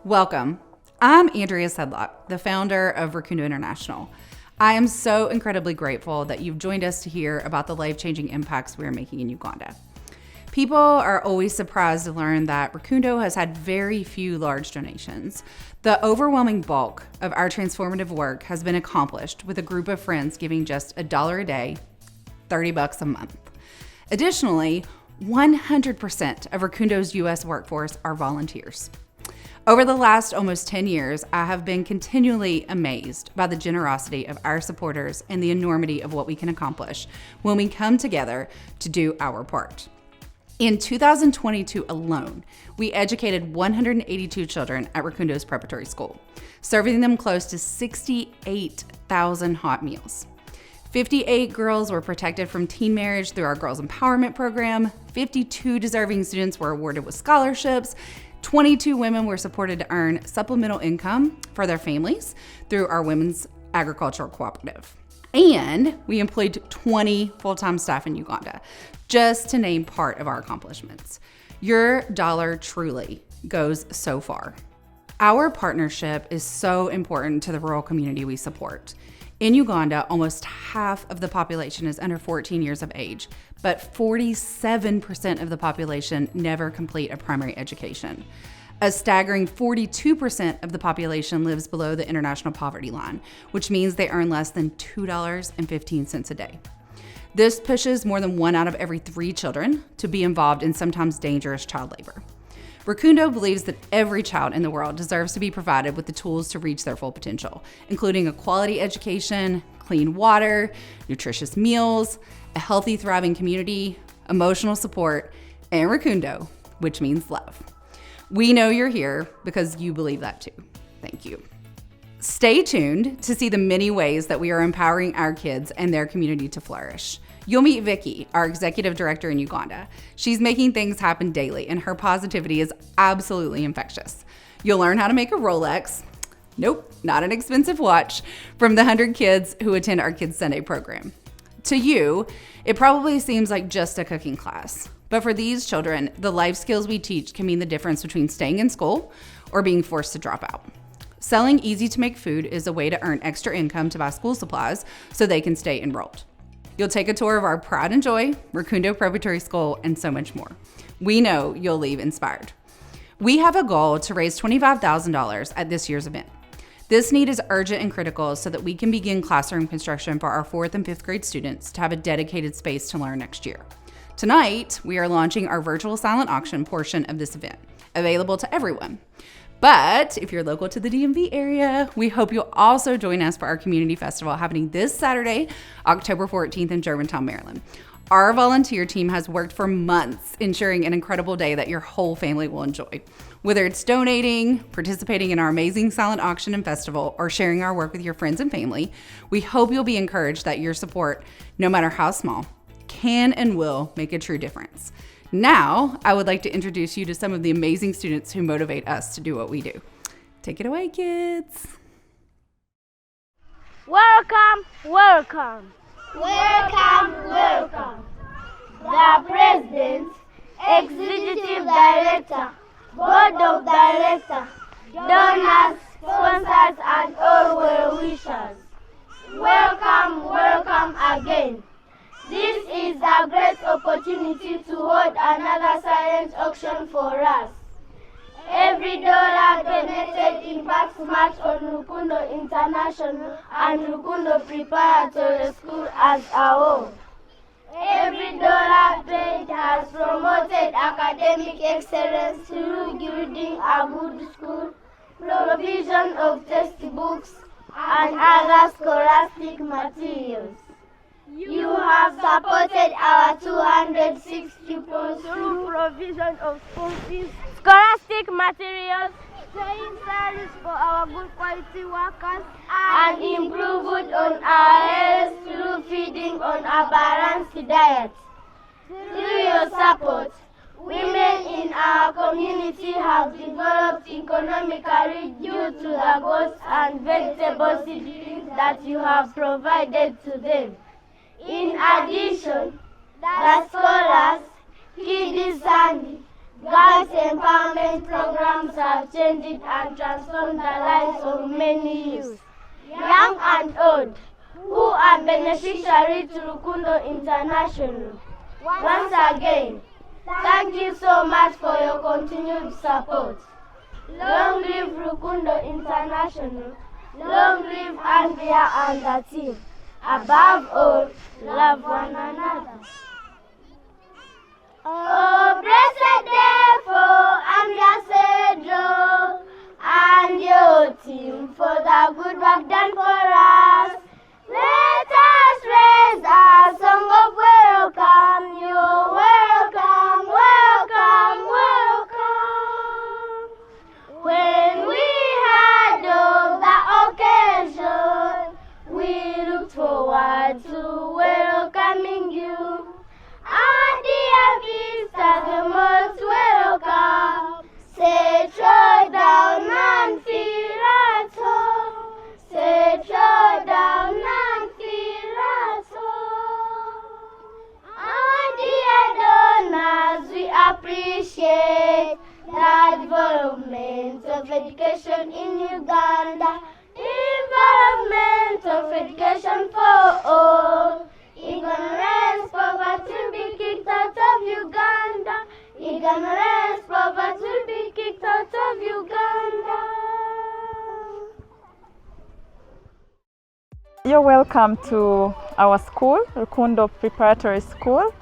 Welcome. I'm Andrea Sedlock, the founder of Rukundo International. I am so incredibly grateful that you've joined us to hear about the life-changing impacts we are making in Uganda. People are always surprised to learn that Rukundo has had very few large donations. The overwhelming bulk of our transformative work has been accomplished with a group of friends giving just $1 a day, $30 a month. Additionally, 100% of Rukundo's U.S. workforce are volunteers. Over the last almost 10 years, I have been continually amazed by the generosity of our supporters and the enormity of what we can accomplish when we come together to do our part. In 2022 alone, we educated 182 children at Rukundo's preparatory school, serving them close to 68,000 hot meals. 58 girls were protected from teen marriage through our Girls Empowerment Program. 52 deserving students were awarded with scholarships. 22 women were supported to earn supplemental income for their families through our Women's Agricultural Cooperative. And we employed 20 full-time staff in Uganda, just to name part of our accomplishments. Your dollar truly goes so far. Our partnership is so important to the rural community we support. In Uganda, almost half of the population is under 14 years of age, but 47% of the population never complete a primary education. A staggering 42% of the population lives below the international poverty line, which means they earn less than $2.15 a day. This pushes more than 1 out of every 3 children to be involved in sometimes dangerous child labor. Rukundo believes that every child in the world deserves to be provided with the tools to reach their full potential, including a quality education, clean water, nutritious meals, a healthy, thriving community, emotional support, and Rukundo, which means love. We know you're here because you believe that too. Thank you. Stay tuned to see the many ways that we are empowering our kids and their community to flourish. You'll meet Vicky, our executive director in Uganda. She's making things happen daily, and her positivity is absolutely infectious. You'll learn how to make a Rolex, nope, not an expensive watch, from the 100 kids who attend our Kids Sunday program. To you, it probably seems like just a cooking class, but for these children, the life skills we teach can mean the difference between staying in school or being forced to drop out. Selling easy-to-make food is a way to earn extra income to buy school supplies so they can stay enrolled. You'll take a tour of our Pride and Joy, Rukundo Preparatory School, and so much more. We know you'll leave inspired. We have a goal to raise $25,000 at this year's event. This need is urgent and critical so that we can begin classroom construction for our 4th and 5th grade students to have a dedicated space to learn next year. Tonight, we are launching our virtual silent auction portion of this event, available to everyone. But if you're local to the DMV area, we hope you'll also join us for our community festival happening this Saturday, October 14th in Germantown, Maryland. Our volunteer team has worked for months ensuring an incredible day that your whole family will enjoy. Whether it's donating, participating in our amazing silent auction and festival, or sharing our work with your friends and family, we hope you'll be encouraged that your support, no matter how small, can and will make a true difference. Now, I would like to introduce you to some of the amazing students who motivate us to do what we do. Take it away, kids. Welcome, welcome. Welcome, welcome. The President, Executive Director, Board of Directors, donors, sponsors, and all well-wishers. Welcome, welcome again. This is a great opportunity to hold another silent auction for us. Every dollar donated impacts much on Rukundo International and Rukundo Preparatory School as a whole. Every dollar paid has promoted academic excellence through building a good school, provision of textbooks, and other scholastic materials. You have supported our 206 pupils through provision of school fees, scholastic materials, training salaries for our good quality workers, and improvement on our health through feeding on a balanced diet. Through your support, women in our community have developed economically due to the goats and vegetable seedlings that you have provided to them. In addition, the scholars, Kiddy Sandy, Girls' empowerment programs have changed and transformed the lives of many youth, young and old, who are beneficiaries to Rukundo International. Once again, thank you so much for your continued support. Long live Rukundo International. Long live Andrea and the team. Above all, love one another. Oh, blessed day for Andrea Cedro and your team for the good work done for us. Let us raise a song of welcome. You're welcome, welcome, welcome. When we heard of the occasion, we look forward to welcoming you. Our dear visitors, the most welcome. Settle down and feel at home. Settle down and feel at home. Our dear donors, we appreciate the development of education in Uganda. Development of education for all. Ignorance, poverty will be kicked out of Uganda. Ignorance, poverty will be kicked out of Uganda. You're welcome to our school, Rukundo Preparatory School.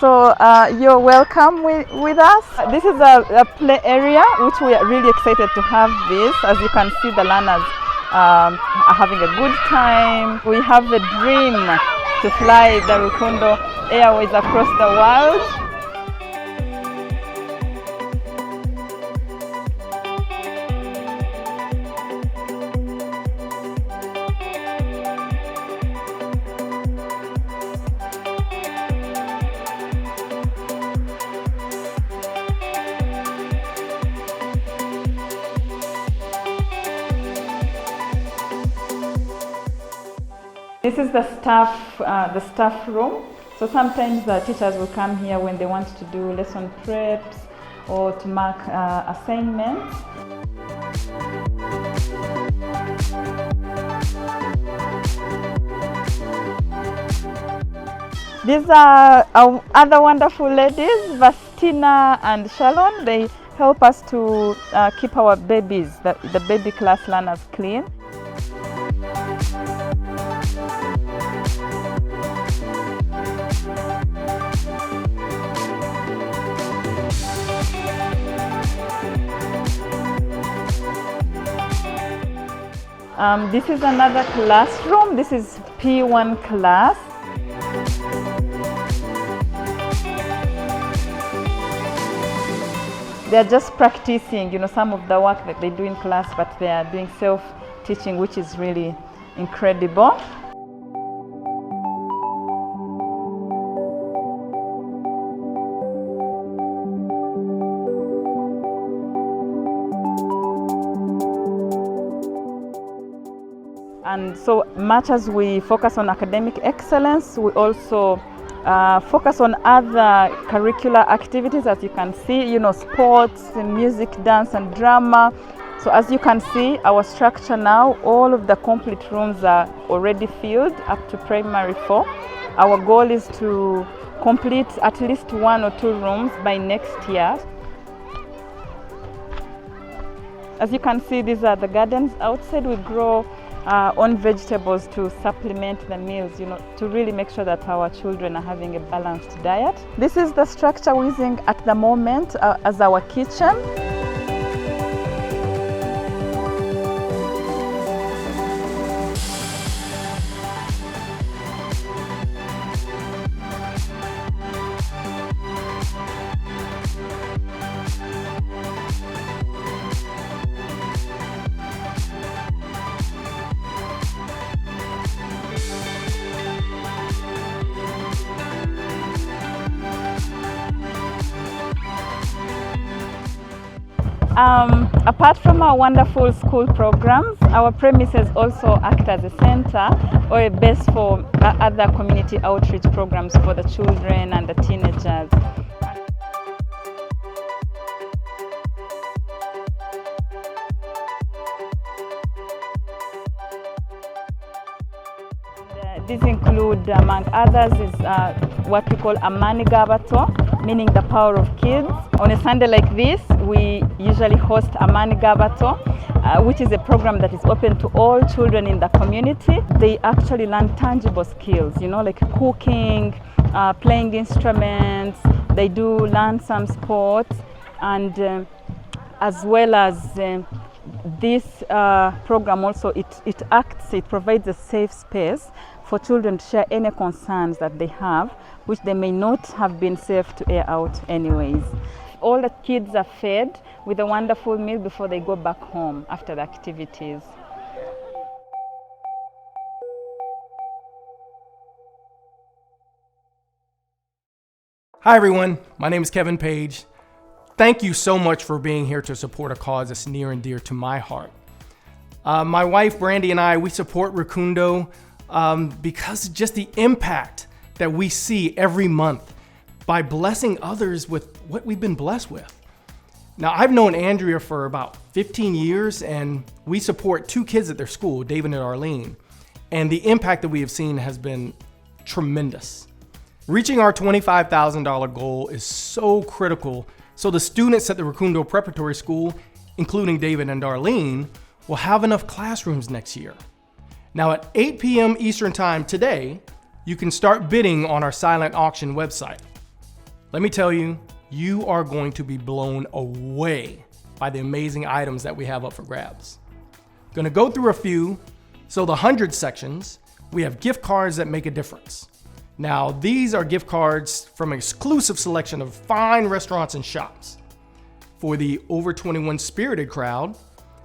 So you're welcome with us. This is a play area which we are really excited to have this. As you can see, the learners are having a good time. We have a dream to fly the Rukundo Airways across the world. This is the staff room. So sometimes the teachers will come here when they want to do lesson preps or to mark assignments. These are our other wonderful ladies, Vastina and Shalon. They help us to keep our babies, the baby class learners, clean. This is another classroom. This is P1 class. They're just practicing, some of the work that they do in class, but they are doing self-teaching, which is really incredible. And so much as we focus on academic excellence, we also focus on other curricular activities, as you can see, sports, music, dance, and drama. So as you can see, our structure now, all of the complete rooms are already filled up to primary 4. Our goal is to complete at least 1 or 2 rooms by next year. As you can see, these are the gardens outside. We grow on vegetables to supplement the meals, to really make sure that our children are having a balanced diet. This is the structure we're using at the moment as our kitchen. Apart from our wonderful school programs, our premises also act as a center or a base for other community outreach programs for the children and the teenagers. These include, among others, is what we call Amani Gabato, meaning the power of kids. On a Sunday like this, we usually host Amani Gabato, which is a program that is open to all children in the community. They actually learn tangible skills, like cooking, playing instruments. They do learn some sports, and as well as this program also, it provides a safe space for children to share any concerns that they have, which they may not have been safe to air out anyways. All the kids are fed with a wonderful meal before they go back home after the activities. Hi everyone, my name is Kevin Page. Thank you so much for being here to support a cause that's near and dear to my heart. My wife Brandy and I, we support Rukundo because of just the impact that we see every month by blessing others with what we've been blessed with. Now, I've known Andrea for about 15 years, and we support 2 kids at their school, David and Arlene, and the impact that we have seen has been tremendous. Reaching our $25,000 goal is so critical, so the students at the Rukundo Preparatory School, including David and Arlene, will have enough classrooms next year. Now at 8 p.m. Eastern Time today, you can start bidding on our silent auction website. Let me tell you, you are going to be blown away by the amazing items that we have up for grabs. Gonna go through a few. So the 100 sections, we have gift cards that make a difference. Now, these are gift cards from an exclusive selection of fine restaurants and shops. For the over 21 spirited crowd,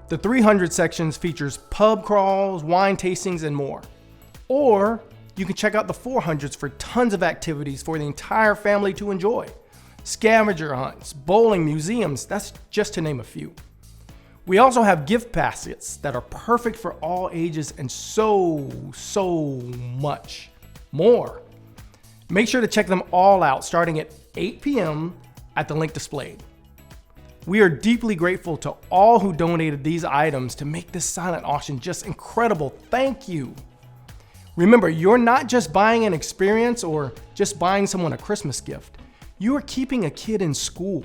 the 300 sections features pub crawls, wine tastings, and more. Or you can check out the 400s for tons of activities for the entire family to enjoy. Scavenger hunts, bowling, museums, that's just to name a few. We also have gift baskets that are perfect for all ages and so much more. Make sure to check them all out starting at 8 p.m. at the link displayed. We are deeply grateful to all who donated these items to make this silent auction just incredible. Thank you. Remember, you're not just buying an experience or just buying someone a Christmas gift. You are keeping a kid in school.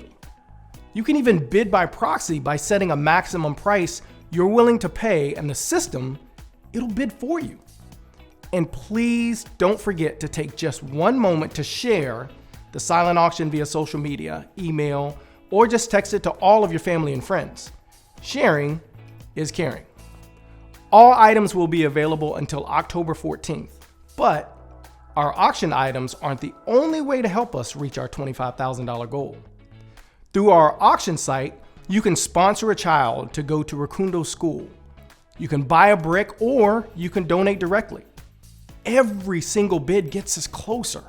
You can even bid by proxy by setting a maximum price you're willing to pay, and the system, it'll bid for you. And please don't forget to take just one moment to share the silent auction via social media, email, or just text it to all of your family and friends. Sharing is caring. All items will be available until October 14th, but our auction items aren't the only way to help us reach our $25,000 goal. Through our auction site, you can sponsor a child to go to Rukundo School. You can buy a brick or you can donate directly. Every single bid gets us closer.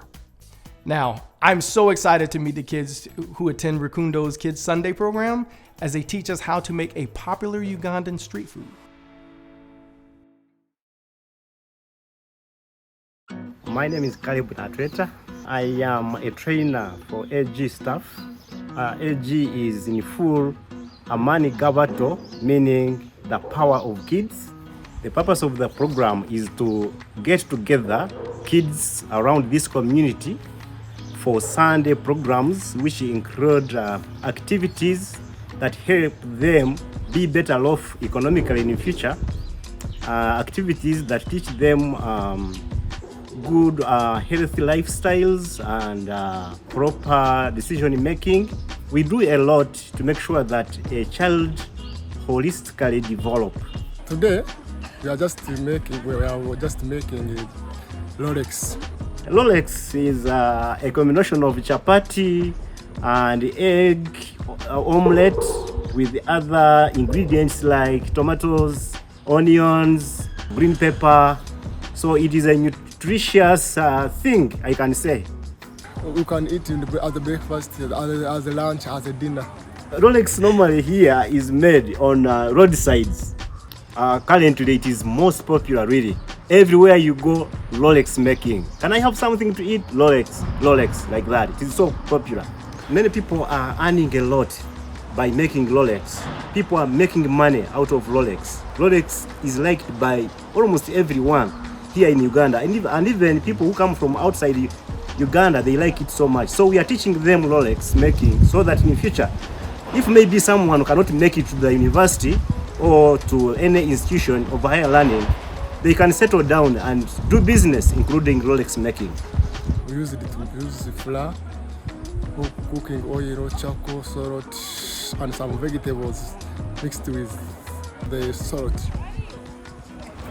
Now, I'm so excited to meet the kids who attend Rukundo's Kids Sunday program as they teach us how to make a popular Ugandan street food. My name is Caleb Atreta. I am a trainer for AG staff. AG is in full Amani Gabato, meaning the power of kids. The purpose of the program is to get together kids around this community for Sunday programs, which include activities that help them be better off economically in the future, activities that teach them good healthy lifestyles and proper decision making. We do a lot to make sure that a child holistically develops. Today, we are just making Rolex. Rolex is a combination of chapati and egg omelette with other ingredients like tomatoes, onions, green pepper. So it is a nutritious thing, I can say. We can eat as a breakfast, as a lunch, as a dinner. Rolex normally here is made on roadsides. Currently it is most popular really. Everywhere you go, Rolex making. Can I have something to eat? Rolex, like that. It is so popular. Many people are earning a lot by making Rolex. People are making money out of Rolex. Rolex is liked by almost everyone here in Uganda, and even people who come from outside Uganda, they like it so much. So we are teaching them Rolex making, so that in the future, if maybe someone cannot make it to the university or to any institution of higher learning, they can settle down and do business, including Rolex making. We use the flour, cooking oil, charcoal, salt, and some vegetables mixed with the salt.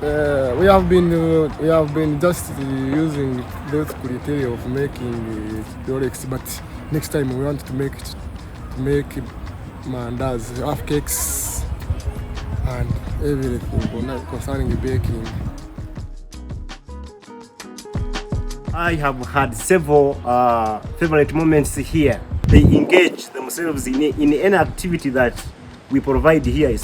We have been just using those criteria of making Rolex, but next time we want to make mandas, half cakes, and everything concerning baking. I have had several favorite moments here. They engage themselves in any activity that we provide here.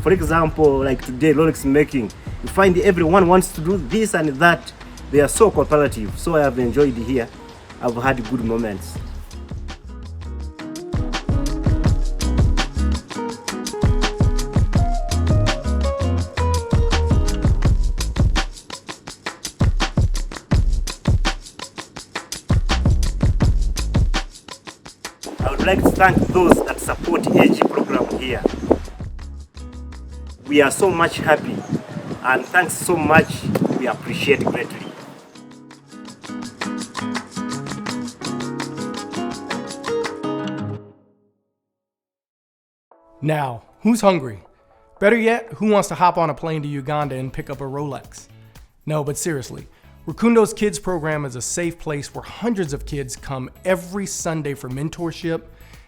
For example, like today, Rolex making. You find everyone wants to do this and that. They are so cooperative. So I have enjoyed here. I've had good moments. I would like to thank those that support AG program here. We are so much happy, and thanks so much. We appreciate greatly. Now, who's hungry? Better yet, who wants to hop on a plane to Uganda and pick up a Rolex? No, but seriously, Rukundo's Kids program is a safe place where hundreds of kids come every Sunday for mentorship.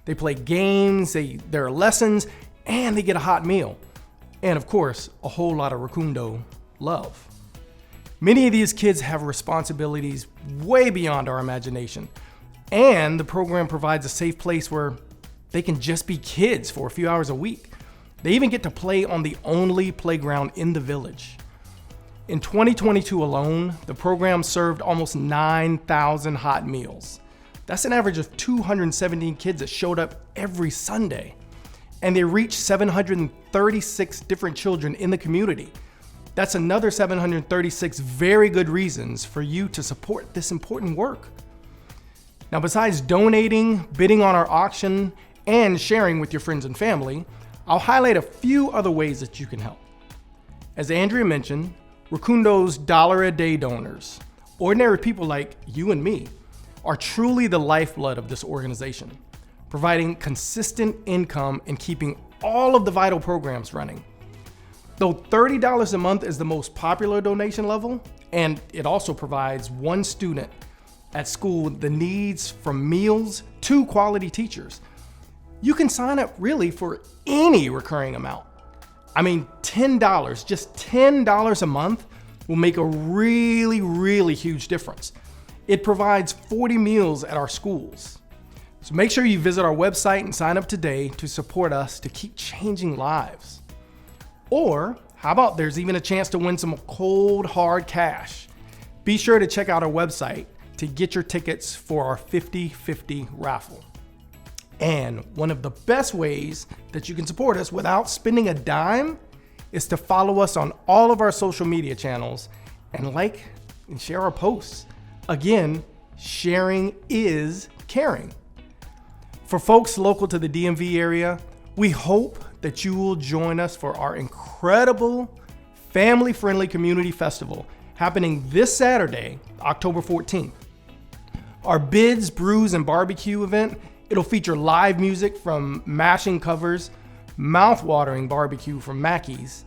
They play games, there are lessons, and they get a hot meal. And of course, a whole lot of Rukundo love. Many of these kids have responsibilities way beyond our imagination. And the program provides a safe place where they can just be kids for a few hours a week. They even get to play on the only playground in the village. In 2022 alone, the program served almost 9,000 hot meals. That's an average of 217 kids that showed up every Sunday. And they reached 736 different children in the community. That's another 736 very good reasons for you to support this important work. Now, besides donating, bidding on our auction, and sharing with your friends and family, I'll highlight a few other ways that you can help. As Andrea mentioned, Rukundo's $1-a-day donors, ordinary people like you and me, are truly the lifeblood of this organization, providing consistent income and keeping all of the vital programs running. Though $30 a month is the most popular donation level, and it also provides one student at school the needs from meals to quality teachers, you can sign up really for any recurring amount. I mean, $10, just $10 a month will make a really, really huge difference. It provides 40 meals at our schools. So make sure you visit our website and sign up today to support us to keep changing lives. Or how about there's even a chance to win some cold, hard cash? Be sure to check out our website to get your tickets for our 50-50 raffle. And one of the best ways that you can support us without spending a dime is to follow us on all of our social media channels and like and share our posts. Again, sharing is caring. For folks local to the DMV area, we hope that you will join us for our incredible family-friendly community festival happening this Saturday, October 14th. Our Bids, Brews, and Barbecue event, it'll feature live music from Mashing Covers, mouth-watering barbecue from Mackey's,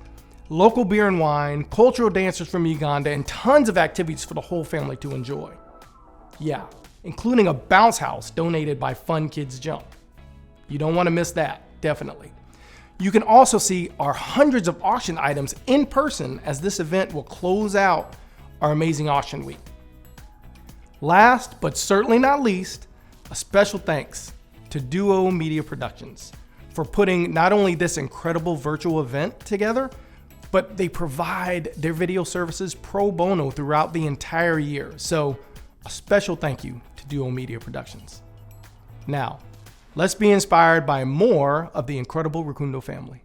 local beer and wine, cultural dancers from Uganda, and tons of activities for the whole family to enjoy. Yeah, including a bounce house donated by Fun Kids Jump. You don't want to miss that, definitely. You can also see our hundreds of auction items in person as this event will close out our amazing auction week. Last, but certainly not least, a special thanks to Duo Media Productions for putting not only this incredible virtual event together, but they provide their video services pro bono throughout the entire year. So a special thank you to Duo Media Productions. Now, let's be inspired by more of the incredible Rukundo family.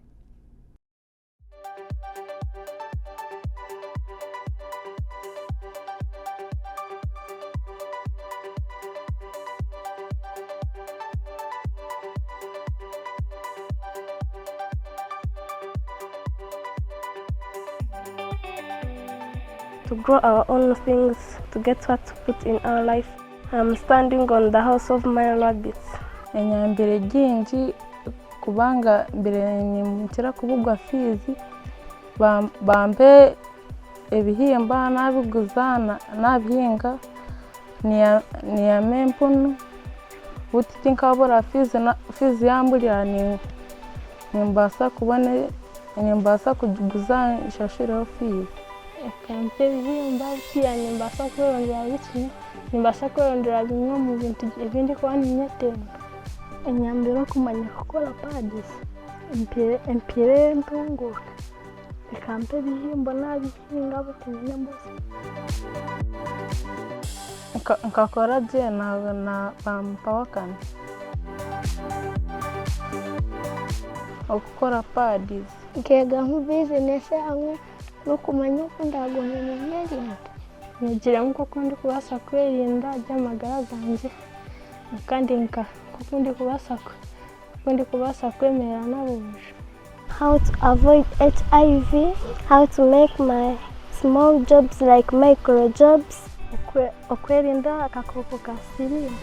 to grow our own things, to get what to put in our life. I'm standing on the house of my rabbits. Enyambere jinji kubanga mbere nimukira kubugwa fizi bambe ebihimba nabiguzana nabihinga niya mempunu buti tinkabora fizi yambulya nimbasa kubone nimbasa kuguza ishashira fizi Kampe ibihimba pia nimbasa kurondera biki nimbasa kurondera bimwe mu bintu ebindi kwa ninyetemba enyambere kumanya gukora pads empire ntunguka ikampe ibihimba nabihinga butinye mbose nkakora je na pampawakana okukora pads nkega mu business hamwe no kumanya uko ndagomenya imyenda nyagira nko kundi kubasa kwirinda by'amagara ganjye kandi kundi kubasa kwemera n'abuje. How to avoid HIV, how to make my small jobs like micro jobs, okwirinda akakoko ka sirimu.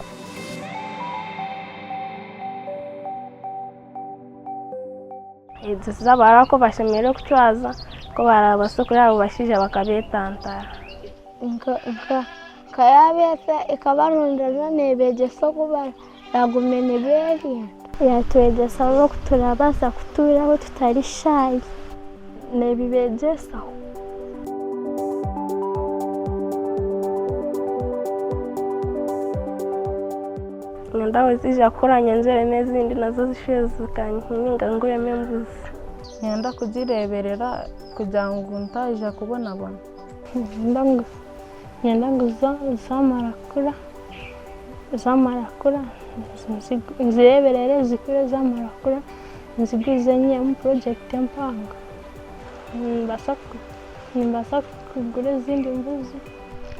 Zizabara ko bashemere kucwaza ko barabasoko yabo bashije bakabetantara kayabese ikabarondera nebegeso kuba yagumene beri yatwegesa no kuturabasa kuturaho tutari shy nebibegesa ndawe zija kuranya nzere nezindi nazo zishezukanye nkinga ngureme mbuzi nyenda kuzireberera kugira ngo ntaje kubona nyenda nguza zamarakura nzireberere zikure zamarakura nziguze nye mu project empanga nimbasa kugura izindi mbuzi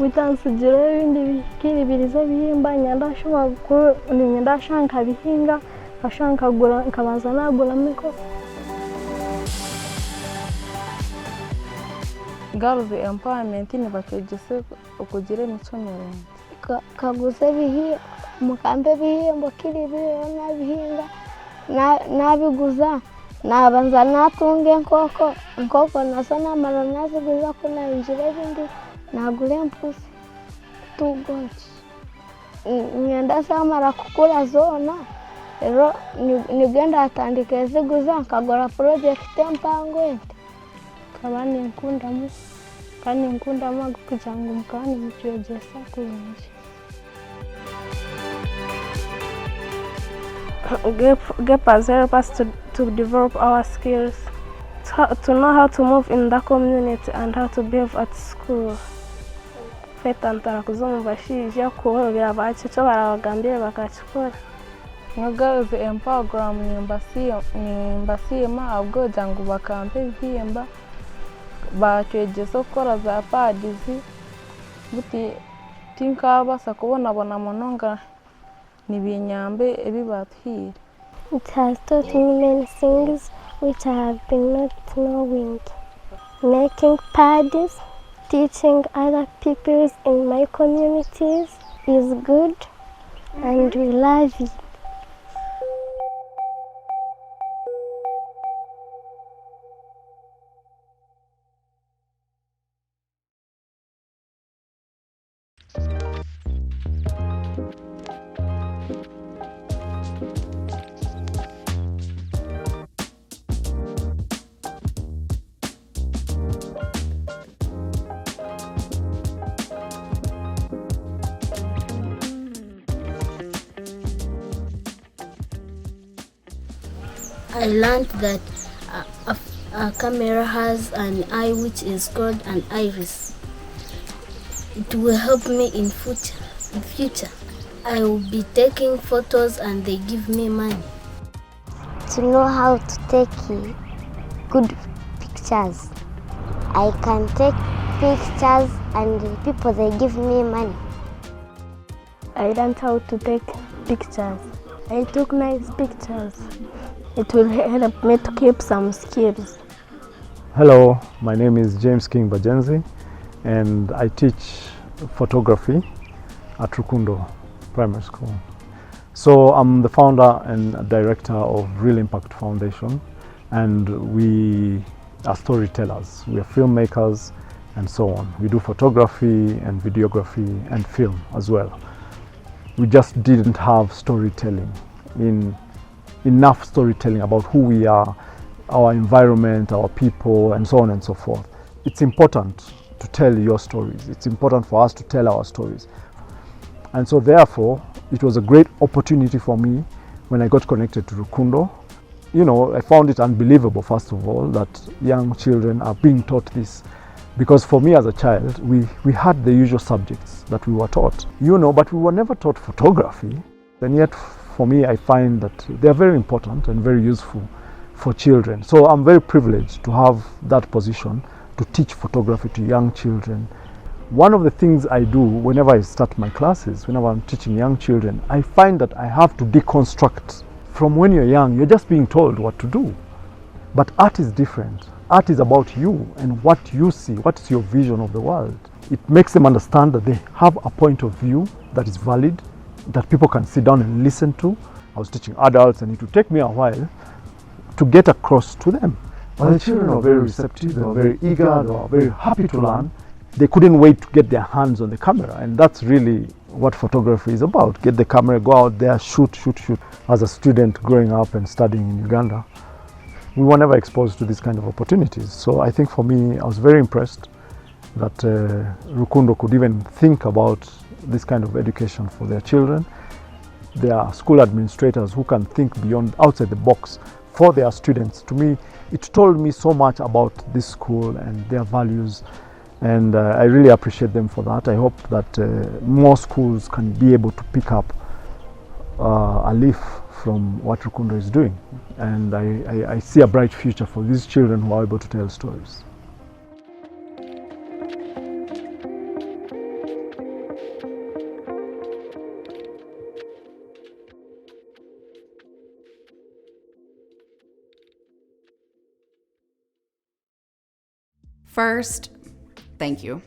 witansugira ibindi bikiri biriza bihimba nyenda shanka bihinga ashanka gura nkabanza nagura miko girls empowerment ni bakegese ukugira imico mirenge kaguze mukambe bihimbo kiri biro nabihinga nabiguza nabanza natunge nkoko naso namara naziguza ko nayinjira bindi nagure mpusi tugonchi nyenda samara kukura zona rero nigenda atandika ziguza nkagora project empango ente kabani nkundamo kandi nkundamo kugira ngo mukani mucyogesa kunje GEP has helped us to develop our skills, to know how to move in the community and how to behave at school. Fetantara kuzomu bashije kuhobera bacico barabagambire bakakikora. Girls empower program nimbasima abwo jangu bakampe bihimba bacwegesa gukora za pads buti tinkabasa kubona mononga nibinyambe ebibathire. It has taught me many things which I have been not knowing. Making pads, teaching other people in my communities is good and we love it. I learned that a camera has an eye which is called an iris. It will help me in future. I will be taking photos and they give me money. To know how to take good pictures, I can take pictures and the people they give me money. I learned how to take pictures. I took nice pictures. It will help me to keep some skills. Hello, my name is James King Bajenzi, and I teach photography at Rukundo Primary School. So I'm the founder and director of Real Impact Foundation, and we are storytellers. We are filmmakers and so on. We do photography and videography and film as well. We just didn't have storytelling, enough storytelling about who we are, our environment, our people, and so on and so forth. It's important to tell your stories. It's important for us to tell our stories. And so therefore, it was a great opportunity for me when I got connected to Rukundo. You know, I found it unbelievable, first of all, that young children are being taught this. Because for me as a child, we had the usual subjects that we were taught, but we were never taught photography. And yet, for me, I find that they are very important and very useful for children. So I'm very privileged to have that position to teach photography to young children. One of the things I do whenever I start my classes, whenever I'm teaching young children, I find that I have to deconstruct. From when you're young, you're just being told what to do. But art is different. Art is about you and what you see, what is your vision of the world. It makes them understand that they have a point of view that is valid, that people can sit down and listen to. I was teaching adults and it would take me a while to get across to them. But the children were very receptive, they were very eager, they were very happy to learn. They couldn't wait to get their hands on the camera, and that's really what photography is about. Get the camera, go out there, shoot. As a student growing up and studying in Uganda, we were never exposed to these kind of opportunities. So I think for me, I was very impressed that Rukundo could even think about this kind of education for their children. There are school administrators who can think beyond, outside the box for their students. To me, it told me so much about this school and their values, and I really appreciate them for that. I hope that more schools can be able to pick up a leaf from what Rukundo is doing, and I see a bright future for these children who are able to tell stories. First, thank you.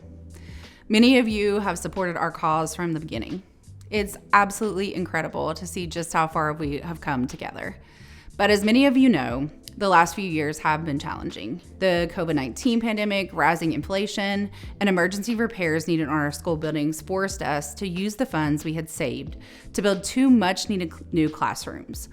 Many of you have supported our cause from the beginning. It's absolutely incredible to see just how far we have come together. But as many of you know, the last few years have been challenging. The COVID-19 pandemic, rising inflation, and emergency repairs needed on our school buildings forced us to use the funds we had saved to build 2 much-needed new classrooms.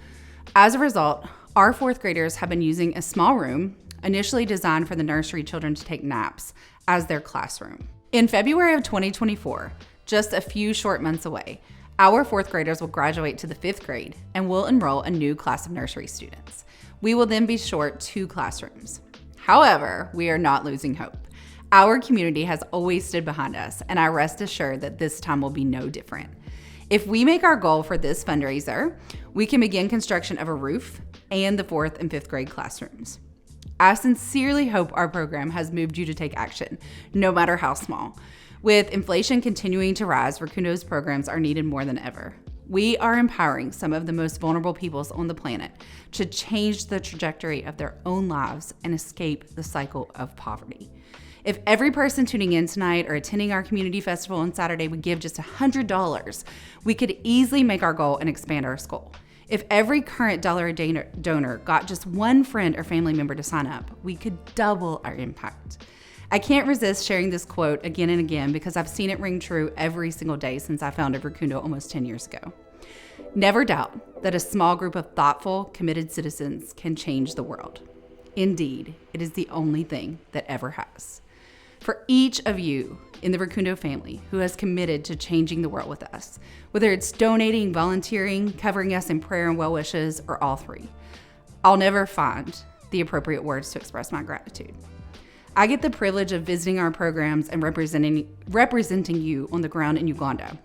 As a result, our 4th graders have been using a small room initially designed for the nursery children to take naps as their classroom. In February of 2024, just a few short months away, our 4th graders will graduate to the 5th grade and will enroll a new class of nursery students. We will then be short 2 classrooms. However, we are not losing hope. Our community has always stood behind us, and I rest assured that this time will be no different. If we make our goal for this fundraiser, we can begin construction of a roof and the 4th and 5th grade classrooms. I sincerely hope our program has moved you to take action, no matter how small. With inflation continuing to rise, Rukundo's programs are needed more than ever. We are empowering some of the most vulnerable peoples on the planet to change the trajectory of their own lives and escape the cycle of poverty. If every person tuning in tonight or attending our community festival on Saturday would give just $100, we could easily make our goal and expand our school. If every current dollar donor got just 1 friend or family member to sign up, we could double our impact. I can't resist sharing this quote again and again because I've seen it ring true every single day since I founded Rukundo almost 10 years ago. Never doubt that a small group of thoughtful, committed citizens can change the world. Indeed, it is the only thing that ever has. For each of you in the Rukundo family who has committed to changing the world with us, whether it's donating, volunteering, covering us in prayer and well wishes, or all 3, I'll never find the appropriate words to express my gratitude. I get the privilege of visiting our programs and representing you on the ground in Uganda,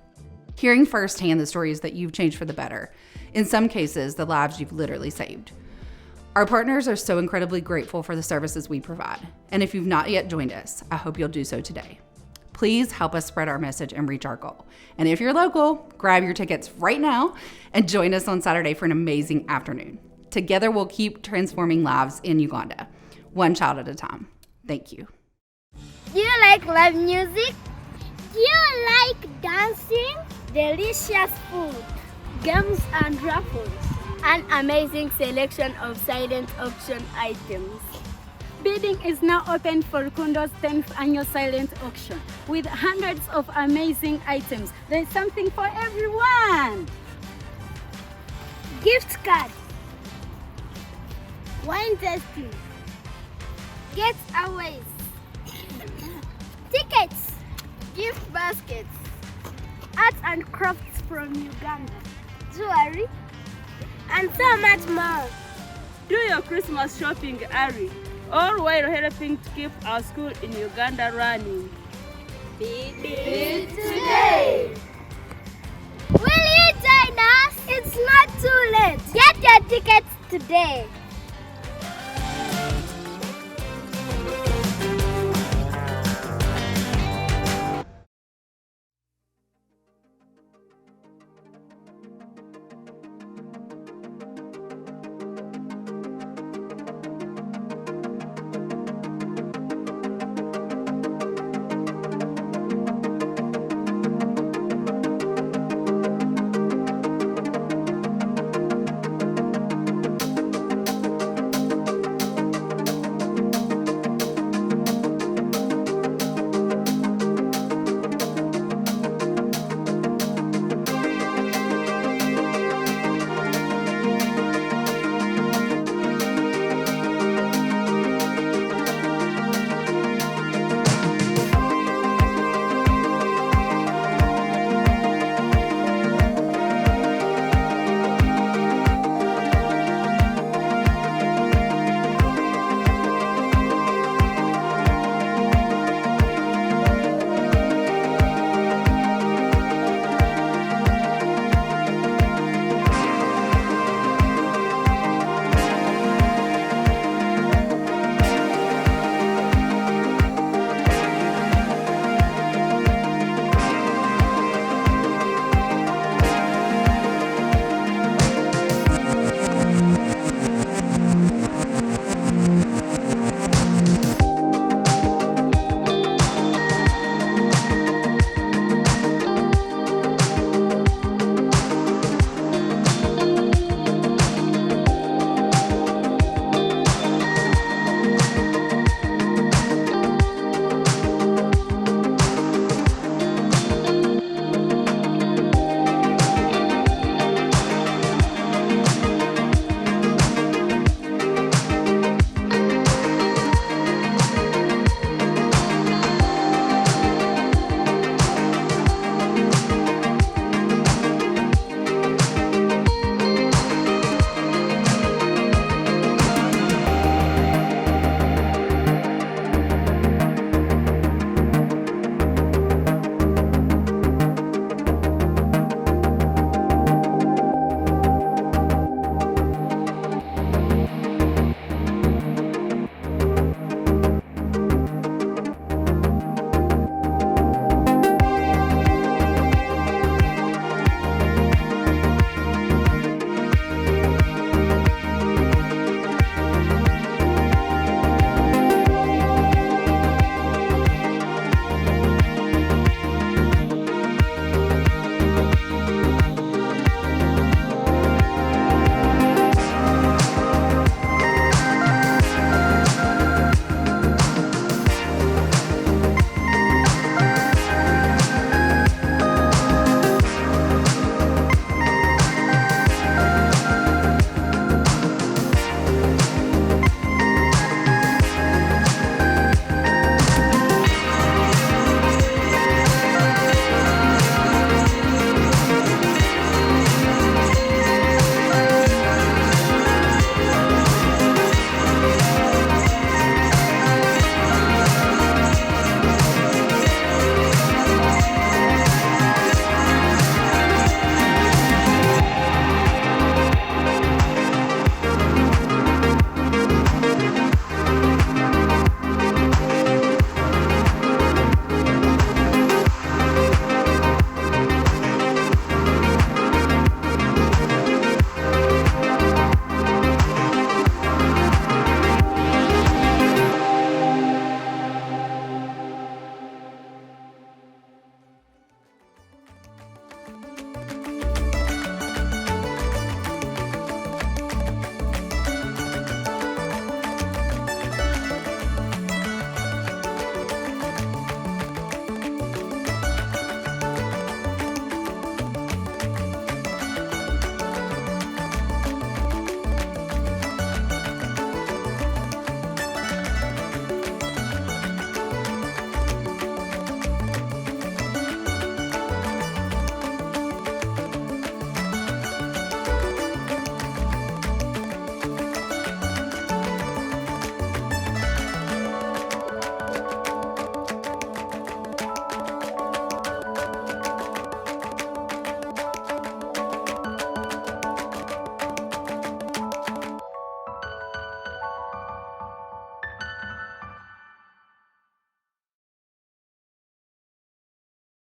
hearing firsthand the stories that you've changed for the better, in some cases, the lives you've literally saved. Our partners are so incredibly grateful for the services we provide, and if you've not yet joined us, I hope you'll do so today. Please help us spread our message and reach our goal. And if you're local, grab your tickets right now and join us on Saturday for an amazing afternoon. Together, we'll keep transforming lives in Uganda, one child at a time. Thank you. Do you like live music? Do you like dancing? Delicious food, games and raffles, an amazing selection of silent auction items. Bidding is now open for Rukundo's 10th annual silent auction with hundreds of amazing items. There's something for everyone. Gift cards, wine tasting, getaways, tickets, gift baskets, arts and crafts from Uganda, jewelry, and so much more. Do your Christmas shopping early, all while helping to keep our school in Uganda running. Bid today! Will you join us? It's not too late. Get your tickets today.